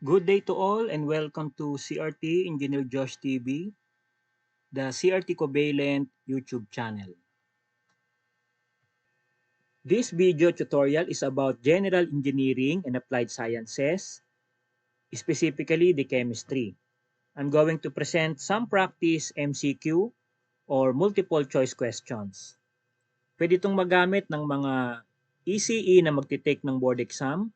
Good day to all and welcome to CRT Engineer Josh TV, the CRT Covalent YouTube channel. This video tutorial is about general engineering and applied sciences, specifically the chemistry. I'm going to present some practice MCQ or multiple choice questions. Pwede itong magamit ng mga ECE na magtitake ng board exam.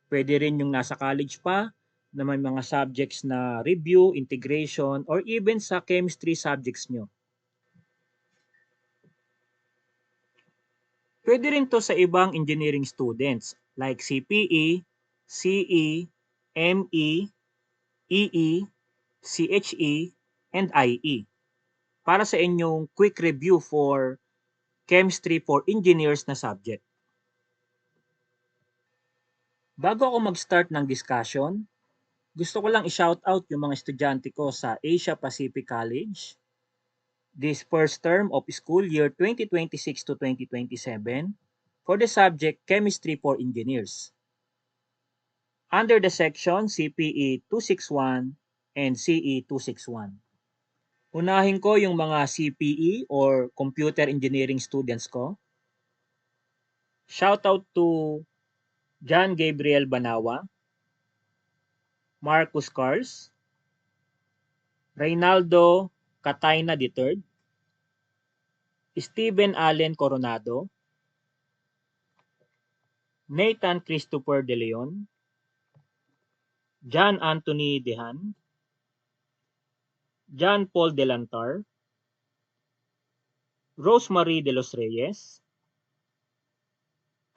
Pwede rin yung nasa college pa na may mga subjects na review, integration, or even sa chemistry subjects nyo. Pwede rin to sa ibang engineering students like CPE, CE, ME, EE, CHE, and IE. Para sa inyong quick review for chemistry for engineers na subject. Bago ako mag-start ng discussion, gusto ko lang i-shoutout yung mga estudyante ko sa Asia Pacific College this first term of school year 2026 to 2027 for the subject Chemistry for Engineers under the section CPE 261 and CE 261. Unahin ko yung mga CPE or Computer Engineering students ko. Shoutout to John Gabriel Banawa, Marcus Cars, Reynaldo Catayna III, Stephen Allen Coronado, Nathan Christopher De Leon, John Anthony Dehan, John Paul Delantar, Rosemary De Los Reyes,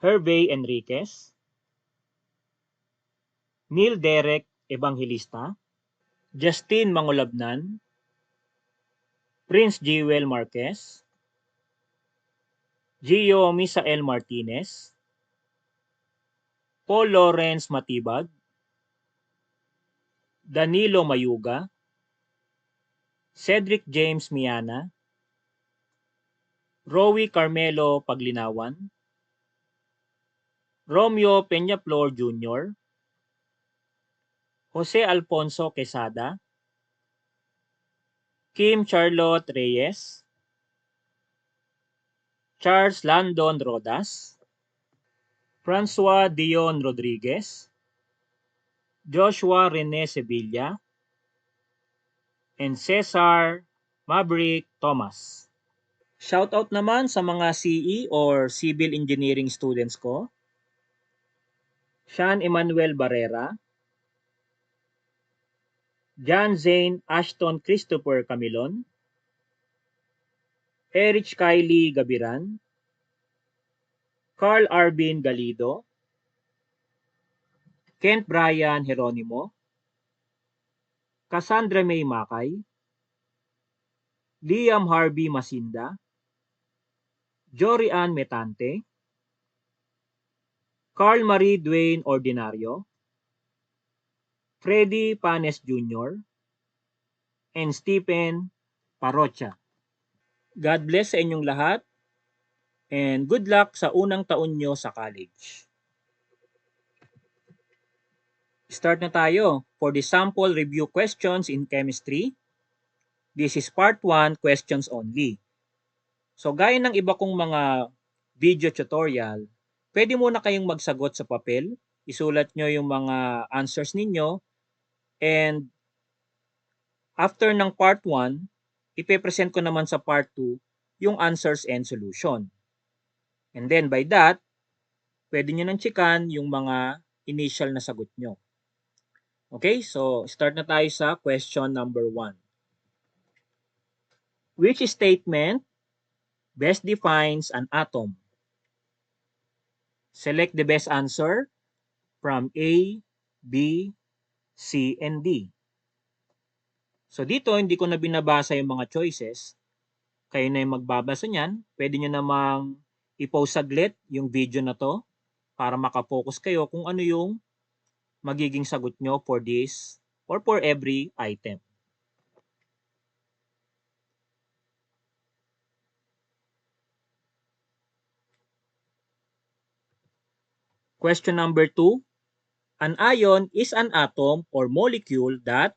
Hervey Enriquez, Neil Derek Evangelista, Justin Mangolabnan, Prince Jewel Marquez, Gio Misael Martinez, Paul Lawrence Matibag, Danilo Mayuga, Cedric James Miana, Rowie Carmelo Paglinawan, Romeo Peñaflor Jr., Jose Alfonso Quesada, Kim Charlotte Reyes, Charles Landon Rodas, Francois Dion Rodriguez, Joshua Rene Sevilla, and Cesar Maverick Thomas. Shoutout naman sa mga CE or Civil Engineering students ko. Sean Emmanuel Barrera, John Zane Ashton Christopher Camilon, Erich Kylie Gabiran, Carl Arvin Galido, Kent Brian Jeronimo, Cassandra May Makay, Liam Harvey Masinda, Jorian Metante, Carl Marie Dwayne Ordinario, Freddy Panes Jr., and Stephen Parocha. God bless sa inyong lahat and good luck sa unang taon nyo sa college. Start na tayo for the sample review questions in chemistry. This is part 1, questions only. So gaya ng iba kong mga video tutorial, pwede muna kayong magsagot sa papel, isulat nyo yung mga answers ninyo, and after ng part 1, ipe-present ko naman sa part 2 yung answers and solution. And then by that, pwede nyo nang checkan yung mga initial na sagot nyo. Okay, so start na tayo sa question number 1. Which statement best defines an atom? Select the best answer from A, B, C, and D. So dito, hindi ko na binabasa yung mga choices. Kayo na yung magbabasa niyan. Pwede nyo namang i-pause saglit yung video na to para makafocus kayo kung ano yung magiging sagot nyo for this or for every item. Question number 2. An ion is an atom or molecule that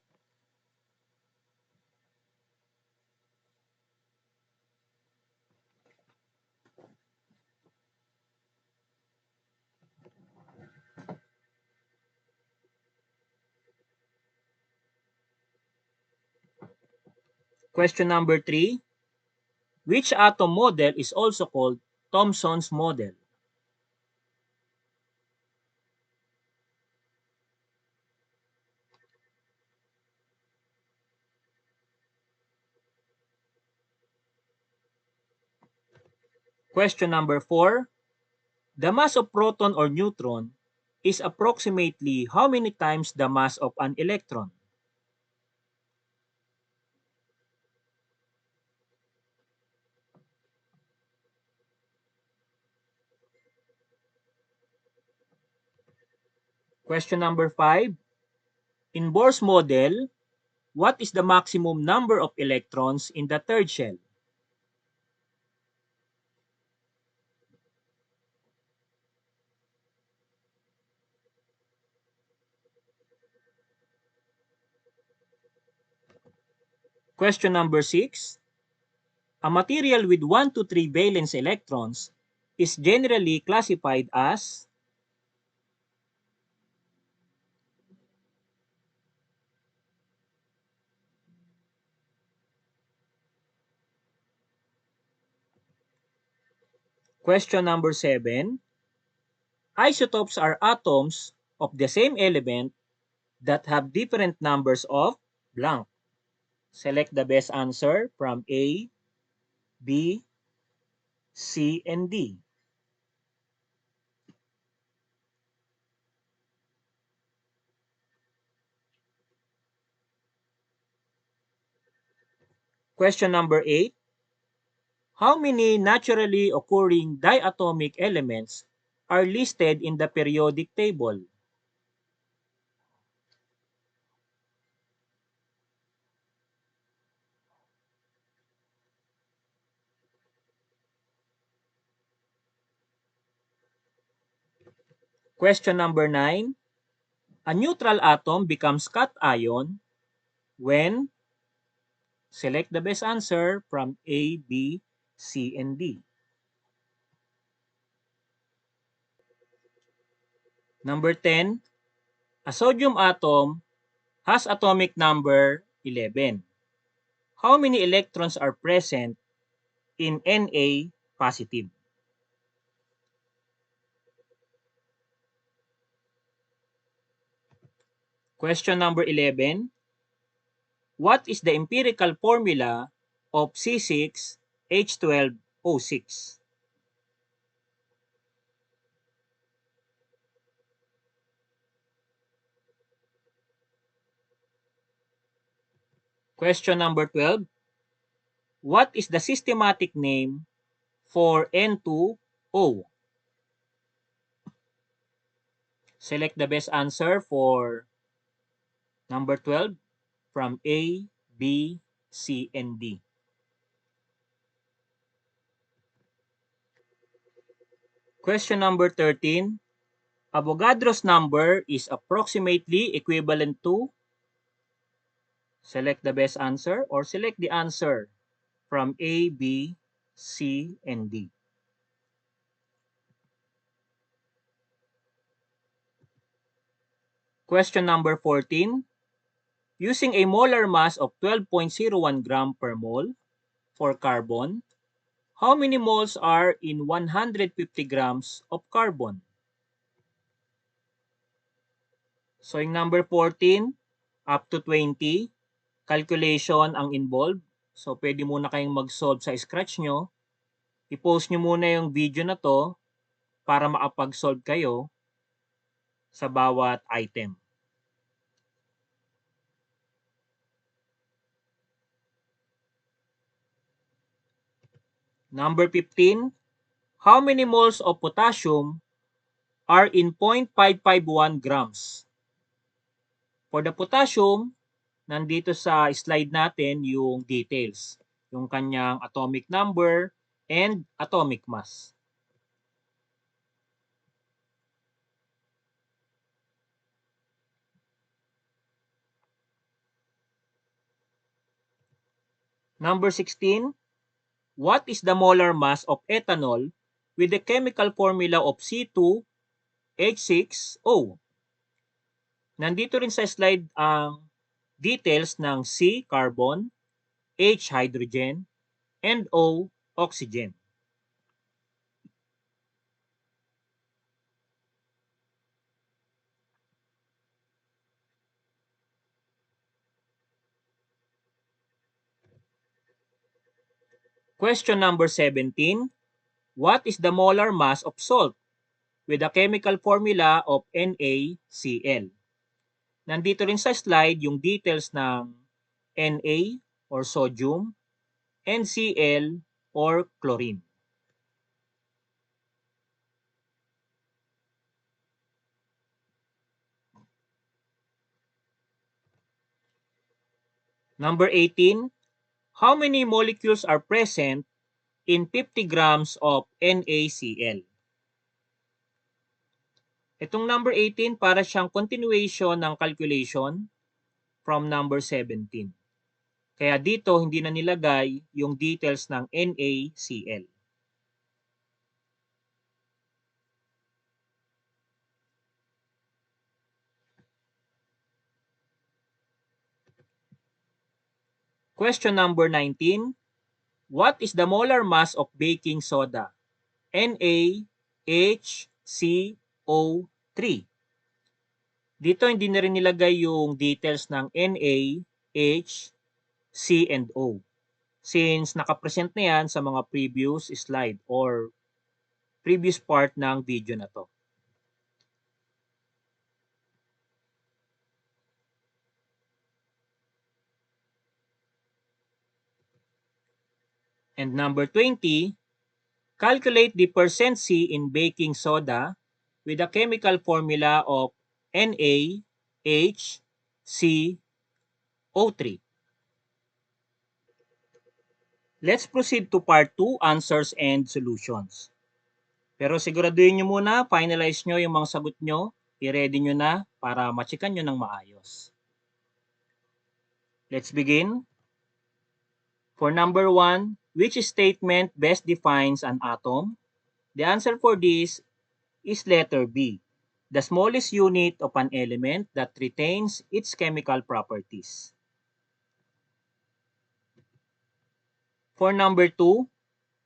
Question number 3. Which atom model is also called Thomson's model? Question number 4. The mass of proton or neutron is approximately how many times the mass of an electron? Question number 5. In Bohr's model, what is the maximum number of electrons in the third shell? Question number 6. A material with 1 to 3 valence electrons is generally classified as. Question number 7. Isotopes are atoms of the same element that have different numbers of blank. Select the best answer from A, B, C, and D. Question number 8. How many naturally occurring diatomic elements are listed in the periodic table? Question number 9. A neutral atom becomes cation when. Select the best answer from A, B, C, and D. Number 10. A sodium atom has atomic number 11. How many electrons are present in Na positive? Question number 11. What is the empirical formula of C6H12O6? Question number 12. What is the systematic name for N2O? Select the best answer for number 12 from A, B, C, and D. Question number 13. Avogadro's number is approximately equivalent to. Select the best answer or select the answer from A, B, C, and D. Question number 14. Using a molar mass of 12.01 gram per mole for carbon, how many moles are in 150 grams of carbon? So yung number 14 up to 20, calculation ang involved. So pwede muna kayong mag-solve sa Scratch nyo. I-post nyo muna yung video na to para makapag-solve kayo sa bawat item. Number 15, how many moles of potassium are in 0.551 grams? For the potassium, nandito sa slide natin yung details, yung kanyang atomic number and atomic mass. Number 16, what is the molar mass of ethanol with the chemical formula of C2H6O? Nandito rin sa slide ang details ng C, carbon, H, hydrogen, and O, oxygen. Question number 17, what is the molar mass of salt with the chemical formula of NaCl? Nandito rin sa slide yung details ng Na or sodium, NCl or chlorine. Number 18, how many molecules are present in 50 grams of NaCl? Itong number 18 para siyang continuation ng calculation from number 17. Kaya dito hindi na nilagay yung details ng NaCl. Question number 19. What is the molar mass of baking soda? NaHCO3. Dito hindi na rin nilagay yung details ng Na, H, C, and O. Since nakapresent na yan sa mga previous slide or previous part ng video na to. And number 20, calculate the percent C in baking soda with the chemical formula of NaHCO3. Let's proceed to part 2, answers and solutions. Pero siguraduhin nyo muna, finalize nyo yung mga sagot nyo, i-ready nyo na para machikan nyo ng maayos. Let's begin. For number 1, which statement best defines an atom? The answer for this is letter B, the smallest unit of an element that retains its chemical properties. For number 2,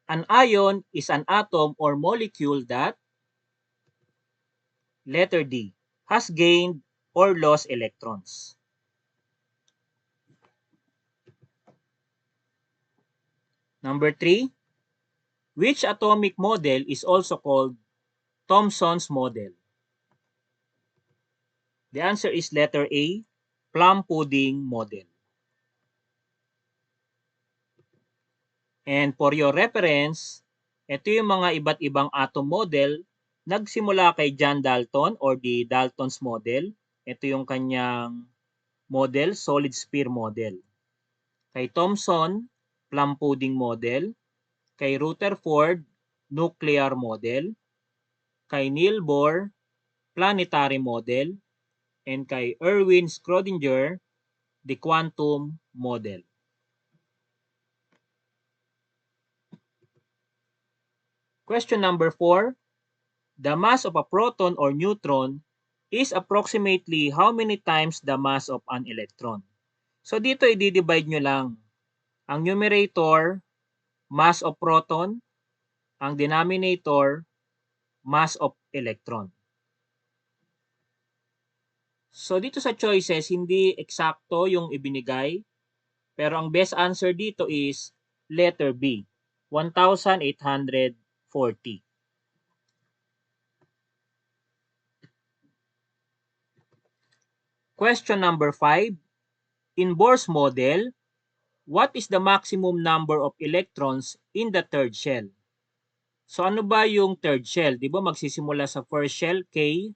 an ion is an atom or molecule that, letter D, has gained or lost electrons. Number 3, which atomic model is also called Thomson's model? The answer is letter A, plum pudding model. And for your reference, ito yung mga iba't ibang atom model nagsimula kay John Dalton or the Dalton's model. Ito yung kanyang model, solid sphere model. Kay Thomson, plum pudding model. Kay Rutherford, nuclear model. Kay Niels Bohr, planetary model. And kay Erwin Schrödinger, the quantum model. Question number 4. The mass of a proton or neutron is approximately how many times the mass of an electron? So dito i-divide nyo lang. Ang numerator, mass of proton. Ang denominator, mass of electron. So dito sa choices, hindi eksakto yung ibinigay. Pero ang best answer dito is letter B, 1,840. Question number 5. In Bohr's model, what is the maximum number of electrons in the third shell? So ano ba yung third shell? Di ba magsisimula sa first shell, K,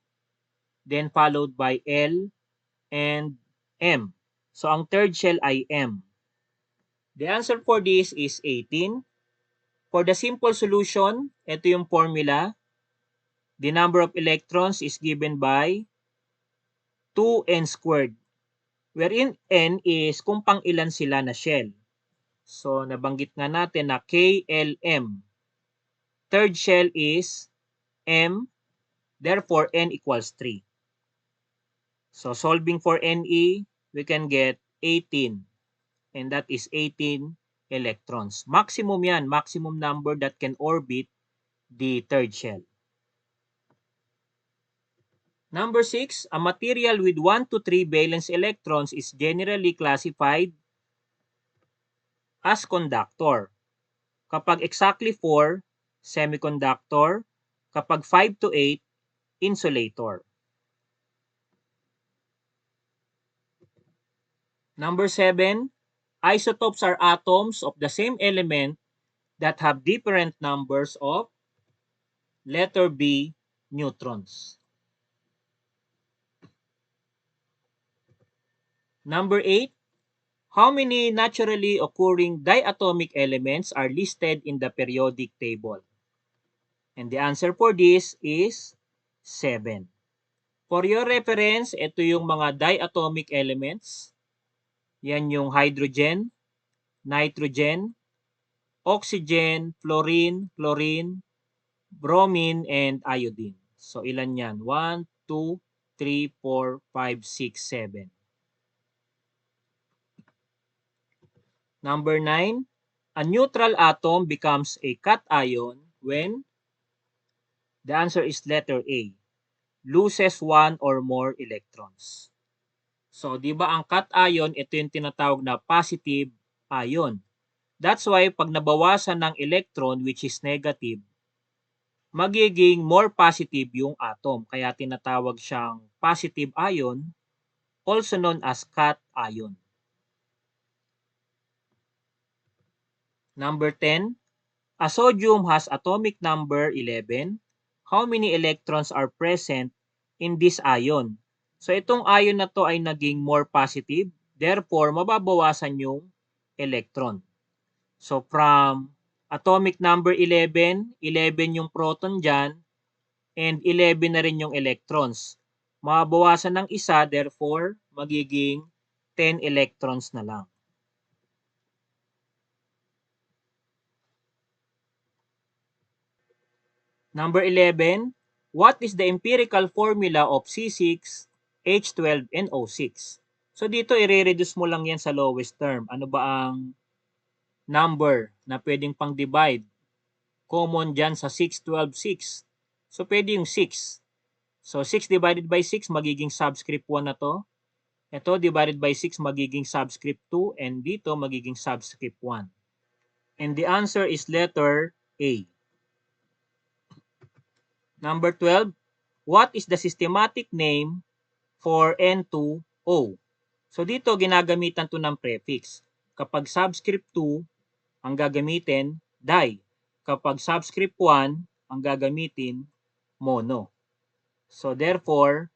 then followed by L and M. So ang third shell ay M. The answer for this is 18. For the simple solution, ito yung formula. The number of electrons is given by 2n squared, wherein n is kung pang ilan sila na shell. So, nabanggit nga natin na KLM. Third shell is M, therefore N equals 3. So, solving for NE, we can get 18. And that is 18 electrons. Maximum yan, maximum number that can orbit the third shell. Number 6, a material with 1 to 3 valence electrons is generally classified as conductor. Kapag exactly 4, semiconductor. Kapag 5 to 8, insulator. Number 7, isotopes are atoms of the same element that have different numbers of letter B neutrons. Number 8, how many naturally occurring diatomic elements are listed in the periodic table? And the answer for this is 7. For your reference, ito yung mga diatomic elements. Yan yung hydrogen, nitrogen, oxygen, fluorine, chlorine, bromine, and iodine. So ilan yan? 1, 2, 3, 4, 5, 6, 7. Number 9, a neutral atom becomes a cation when the answer is letter A, loses one or more electrons. So, di ba ang cation, ito yung tinatawag na positive ion. That's why pag nabawasan ng electron which is negative, magiging more positive yung atom. Kaya tinatawag siyang positive ion, also known as cation. Number 10, a sodium has atomic number 11. How many electrons are present in this ion? So itong ion na to ay naging more positive. Therefore, mababawasan yung electron. So from atomic number 11, 11 yung proton dyan, and 11 na rin yung electrons. Mababawasan ng isa, therefore, magiging 10 electrons na lang. Number 11, what is the empirical formula of C6H12NO6? So dito i-reduce mo lang yan sa lowest term. Ano ba ang number na pwedeng pang-divide? Common dyan sa 6, 12, 6. So pwede yung 6. So 6 divided by 6 magiging subscript 1 na to. Ito divided by 6 magiging subscript 2 and dito magiging subscript 1. And the answer is letter A. Number 12, what is the systematic name for N2O? So dito ginagamitan to ng prefix. Kapag subscript 2, ang gagamitin di. Kapag subscript 1, ang gagamitin mono. So therefore,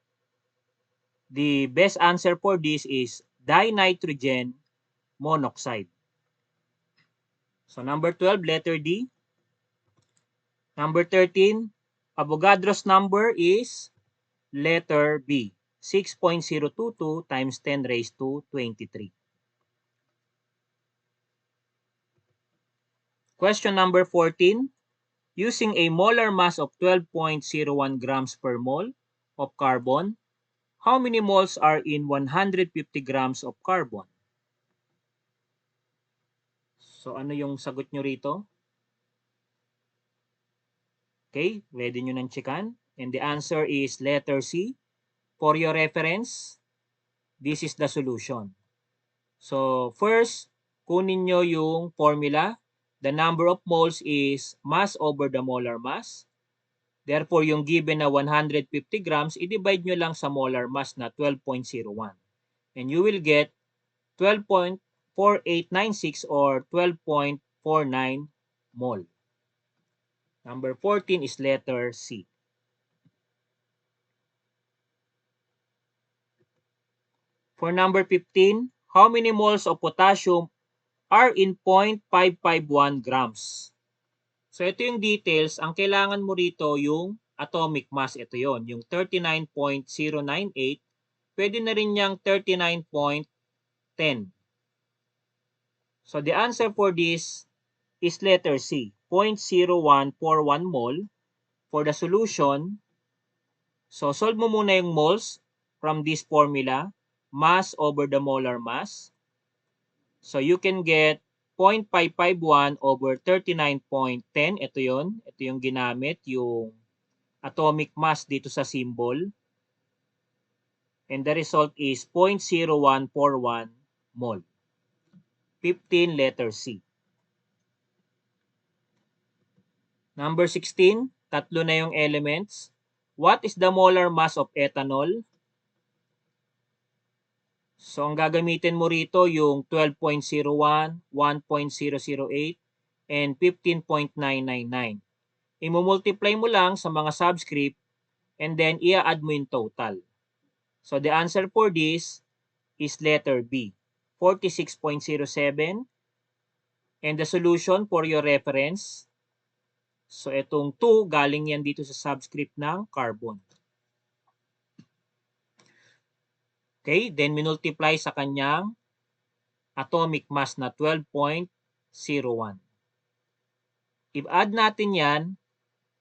the best answer for this is dinitrogen monoxide. So number 12, letter D. Number 13, Avogadro's number is letter B, 6.022 times 10 raised to 23. Question number 14, using a molar mass of 12.01 grams per mole of carbon, how many moles are in 150 grams of carbon? So ano yung sagot nyo rito? Okay, ready nyo nang checkan? And the answer is letter C. For your reference, this is the solution. So first, kunin nyo yung formula. The number of moles is mass over the molar mass. Therefore, yung given na 150 grams, i-divide nyo lang sa molar mass na 12.01. And you will get 12.4896 or 12.49 mole. Number 14 is letter C. For number 15, how many moles of potassium are in 0.551 grams? So ito yung details. Ang kailangan mo rito yung atomic mass. Ito yon, yung 39.098. Pwede na rin yung 39.10. So the answer for this is letter C, 0.0141 mole. For the solution, so solve mo muna yung moles from this formula, mass over the molar mass. So you can get 0.551 over 39.10. Ito yun. Ito yung ginamit, yung atomic mass dito sa symbol. And the result is 0.0141 mole. 15, letter C. Number 16, tatlo na yung elements. What is the molar mass of ethanol? So, ang gagamitin mo rito yung 12.01, 1.008, and 15.999. Imumultiply mo lang sa mga subscript and then i-add mo yung total. So, the answer for this is letter B, 46.07. And the solution for your reference, so itong 2, galing yan dito sa subscript ng carbon. Okay, then minultiply sa kanyang atomic mass na 12.01. If add natin yan,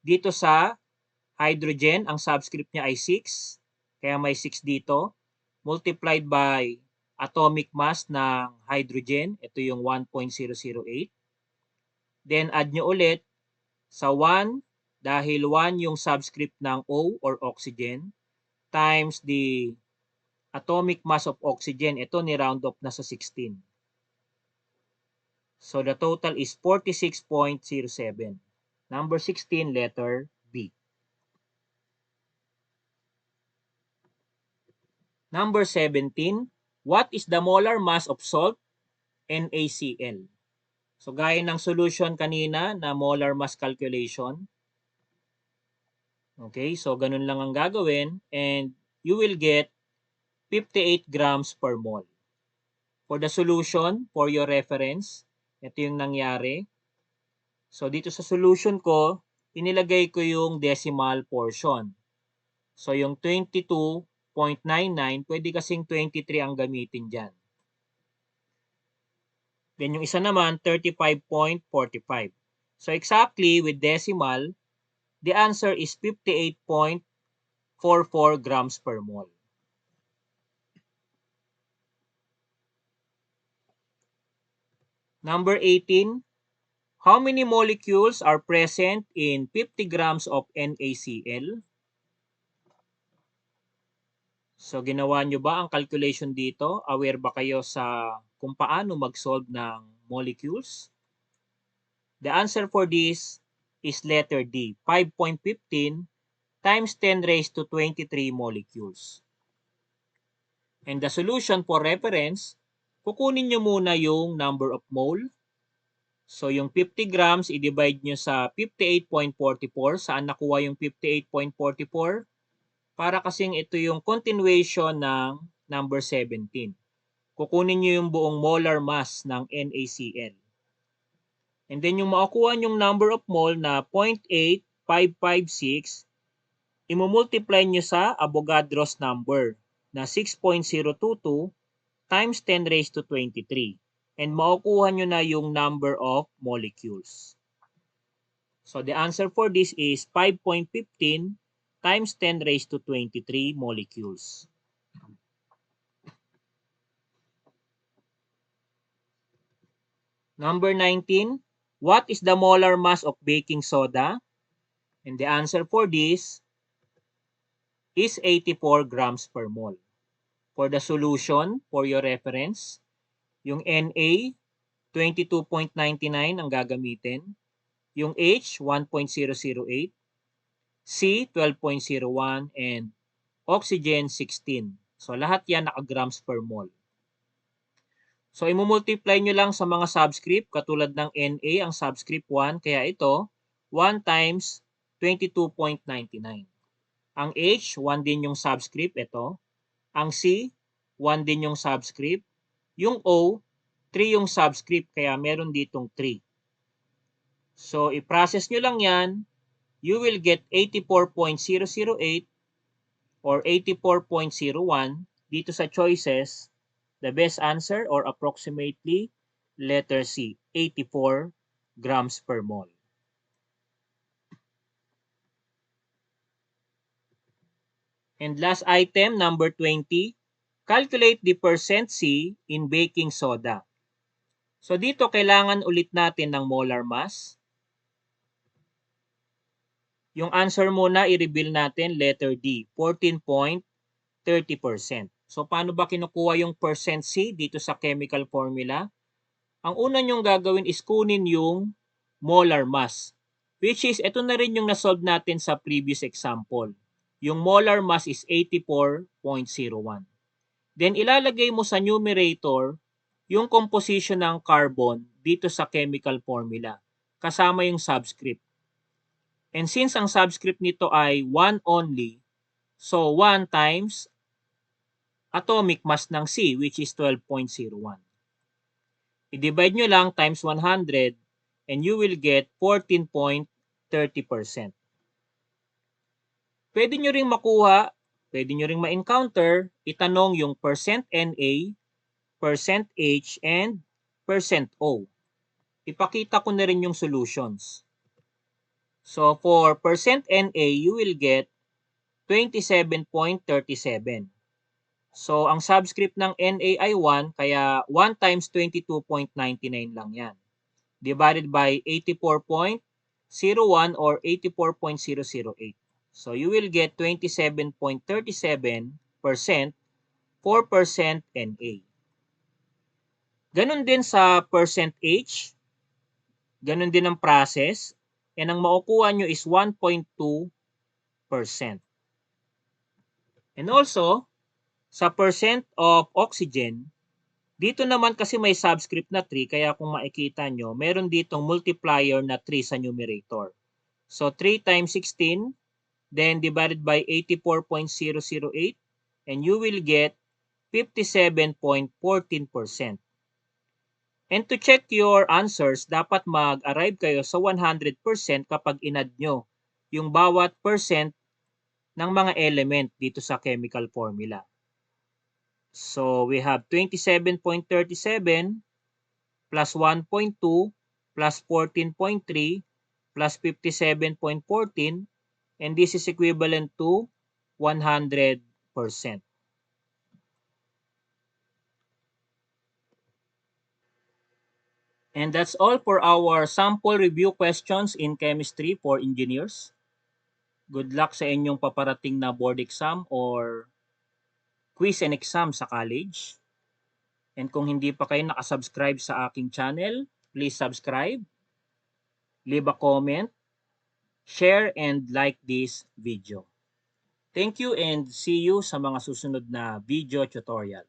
dito sa hydrogen, ang subscript niya ay 6, kaya may 6 dito, multiplied by atomic mass ng hydrogen, ito yung 1.008. Then add nyo ulit sa 1, dahil 1 yung subscript ng O or oxygen, times the atomic mass of oxygen, ito ni-round off na sa 16. So the total is 46.07. Number 16, letter B. Number 17, what is the molar mass of salt? NaCl. So gaya ng solution kanina na molar mass calculation. Okay, so ganun lang ang gagawin and you will get 58 grams per mole. For the solution, for your reference, ito yung nangyari. So dito sa solution ko, inilagay ko yung decimal portion. So yung 22.99, pwede kasing 23 ang gamitin dyan. Then yung isa naman, 35.45. So exactly with decimal, the answer is 58.44 grams per mole. Number 18, how many molecules are present in 50 grams of NaCl? So ginawa nyo ba ang calculation dito? Aware ba kayo sa kung paano mag-solve ng molecules? The answer for this is letter D, 5.15 times 10 raised to 23 molecules. And the solution for reference, kukunin nyo muna yung number of mole. So yung 50 grams, i-divide nyo sa 58.44. Saan nakuha yung 58.44? Para kasing ito yung continuation ng number 17. Kukunin nyo yung buong molar mass ng NaCl. And then yung makukuha nyong number of mole na 0.8556, imumultiply nyo sa Avogadro's number na 6.022 times 10 raised to 23. And makukuha nyo na yung number of molecules. So the answer for this is 5.15 times 10 raised to 23 molecules. Number 19, what is the molar mass of baking soda? And the answer for this is 84 grams per mole. For the solution, for your reference, yung Na, 22.99 ang gagamitin. Yung H, 1.008. C, 12.01. And oxygen, 16. So lahat yan naka-grams per mole. So imumultiply nyo lang sa mga subscript. Katulad ng Na, ang subscript 1. Kaya ito, 1 times 22.99. Ang H, 1 din yung subscript. Ito. Ang C, 1 din yung subscript. Yung O, 3 yung subscript. Kaya meron ditong 3. So, i-process nyo lang yan. You will get 84.008 or 84.01 dito sa choices. The best answer or approximately Letter C, 84 grams per mole. And last item, number 20, calculate the percent C in baking soda. So dito kailangan ulit natin ng molar mass. Yung answer muna i-reveal natin, letter D, 14.30%. So paano ba kinukuha yung percent C dito sa chemical formula? Ang una nyong gagawin is kunin yung molar mass, which is ito na rin yung nasolve natin sa previous example. Yung molar mass is 84.01. Then ilalagay mo sa numerator yung composition ng carbon dito sa chemical formula kasama yung subscript. And since ang subscript nito ay 1 only, so 1 times atomic mass ng C, which is 12.01. I-divide nyo lang times 100 and you will get 14.30%. Pwede nyo ring makuha, pwede nyo ring ma-encounter, itanong yung percent Na, percent H, and percent O. Ipakita ko na rin yung solutions. So for percent Na, you will get 27.37. So, ang subscript ng Na ay 1, kaya 1 times 22.99 lang yan. Divided by 84.01 or 84.008. So, you will get 27.37% 4% Na. Ganun din sa percent H. Ganun din ang process. And ang makukuha nyo is 1.2%. And also, sa percent of oxygen, dito naman kasi may subscript na 3, kaya kung makikita nyo, meron ditong multiplier na 3 sa numerator. So 3 times 16, then divided by 84.008, and you will get 57.14%. And to check your answers, dapat mag-arrive kayo sa 100% kapag inad nyo yung bawat percent ng mga element dito sa chemical formula. So, we have 27.37 plus 1.2 plus 14.3 plus 57.14, and this is equivalent to 100%. And that's all for our sample review questions in chemistry for engineers. Good luck sa inyong paparating na board exam or quiz and exam sa college. And kung hindi pa kayo nakasubscribe sa aking channel, please subscribe, leave a comment, share, and like this video. Thank you and see you sa mga susunod na video tutorial.